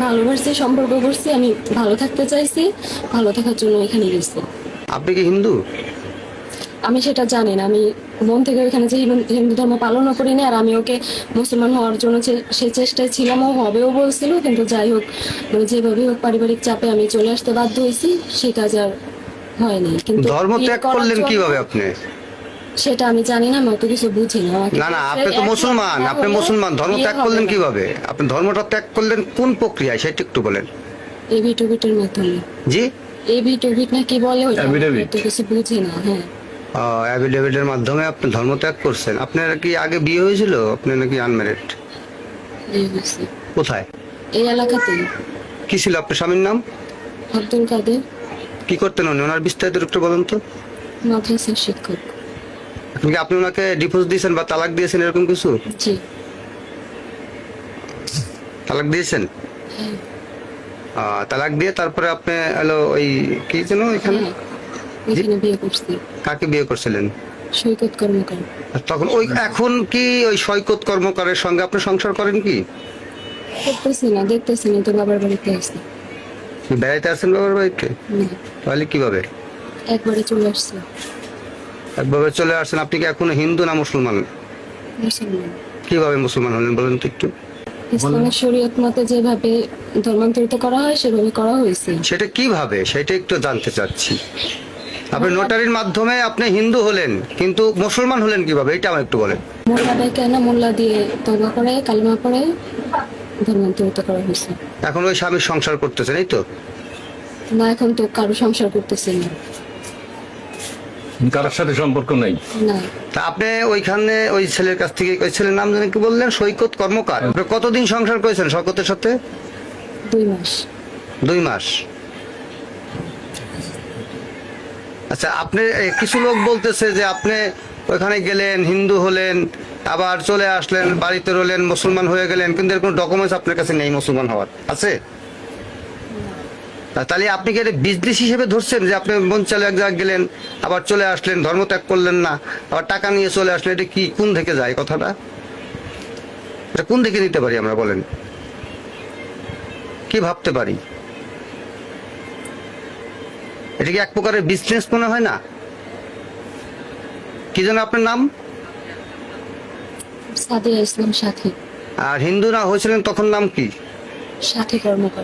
ভালোবাসছি, সম্পর্ক করছি, আমি ভালো থাকতে চাইছি, ভালো থাকার জন্য এখানে গেছি। আপনি কি হিন্দু? আমি সেটা জানি না, আমি মন থেকে ওইখানে যে হিন্দু ধর্ম পালনও করি না, আর আমি ওকে মুসলমান হওয়ার জন্য সে চেষ্টায় ছিলাম, ও হবেও বলছিল, কিন্তু যাই হোক মানে যেভাবে হোক পারিবারিক চাপে আমি চলে আসতে বাধ্য হয়েছি, সে কাজ আর হয়নি। কিন্তু ধর্ম বিয়ে ত্যাগ করার করলেন জন্য- কিভাবে আপনি? সেটা আমি জানি না, আমি অত কিছু বুঝি না। আমাকে না না, বলছে, আপনি তো এক মুসলমান, মাস আপনি হলে মুসলমান, ধর্ম বিয়ে ত্যাগ হবে করলেন না। কিভাবে? আপনি ধর্মটা ত্যাগ করলেন কোন প্রক্রিয়ায় সেটা একটু বলেন। এই ভিটোভিটের মাধ্যমে। জি, এই ভিটোভিট না কি বলে ওইটা, আমি Affidavit? তো কিছু বুঝি না। হ্যাঁ, অ্যাফিডেভিটের মাধ্যমে আপনি ধর্ম ত্যাগ করছেন। আপনার কি আগে বিয়ে হয়েছিল? আপনি নাকি আনম্যারিড? এই হয়েছে কোথায়? এই এলাকাতেই। কি ছিল আপনার স্বামীর নাম? আব্দুল কাদের, কি করতেন উনি? ওনার বিস্তারিত একটু বলেন তো। মাদ্রাসার শিক্ষক। আপনি ওনাকে ডিভোর্স দিয়েছেন বা তালাক দিয়েছেন এরকম কিছু? জি। তালাক দিয়েছেন? হ্যাঁ। তালাক দিয়ে তারপরে আপনি হলো ওই কি যেন এখানে হ্যাঁ, ওইখানে বিয়ে করছি। কাকে বিয়ে করছিলেন? সৈকত কর্মকার। আর তখন ওই এখন কি ওই সৈকত কর্মকারের সঙ্গে আপনি সংসার করেন কি? করতেছি না, দেখতেছি না, তো বাবার বাড়িতে আসছি। বেড়াইতে আসছেন বাবার বাড়িতে? না, তাহলে কিভাবে একবারে চলে আসছি। একভাবে চলে আসছেন? আপনি কি এখন হিন্দু না মুসলমান? মুসলমান। কিভাবে মুসলমান হলেন বলেন তো একটু। ইসলামের শরীয়ত মতে যেভাবে ধর্মান্তরিত করা হয় সেভাবে করা হয়েছে। সেটা কিভাবে, সেটা একটু জানতে চাচ্ছি। আপনি নোটারির মাধ্যমে আপনি হিন্দু হলেন, কিন্তু মুসলমান হলেন কিভাবে, এটা আমার একটু বলেন। মোল্লা ডাইকে না, মোল্লা দিয়ে তওবা করে কালিমা পড়ে ধর্মান্তরিত করা হয়েছে। এখন ওই স্বামীর সংসার করতেছেন, এই তো? না, এখন তো কারো সংসার করতেছে না। কারোর সাথে সম্পর্ক নেই। না, তা আপনি ওইখানে ওই ছেলের কাছ থেকে, ওই ছেলের নাম জানি কি বললেন? সৈকত কর্মকার। আপনি কতদিন সংসার করেছেন সৈকতের সাথে? 2 মাস। 2 মাস। আচ্ছা, আপনি কিছু লোক বলতেছে যে আপনি ওখানে গেলেন, হিন্দু হলেন, আবার চলে আসলেন, বাড়িতে রইলেন, মুসলমান হয়ে গেলেন, কিন্তু এর কোনো ডকুমেন্টস আপনার কাছে নেই মুসলমান হওয়ার, আছে? তাহলে আপনি কি এটা বিজনেস হিসেবে ধরছেন যে আপনি মন চালে এক জায়গায় গেলেন, আবার চলে আসলেন, ধর্ম ত্যাগ করলেন না, আবার টাকা নিয়ে চলে আসলেন? এটা কি, কোন থেকে যায় কথাটা? এটা কোন দিকে নিতে পারি আমরা, বলেন? কি ভাবতে পারি? এটা কি এক প্রকারের বিজনেস মনে হয় না? কি যেন আপনার নাম? সাদিয়া ইসলাম সাথী। আর হিন্দু না হয়েছিলেন তখন নাম কি? সাথী কর্মকার।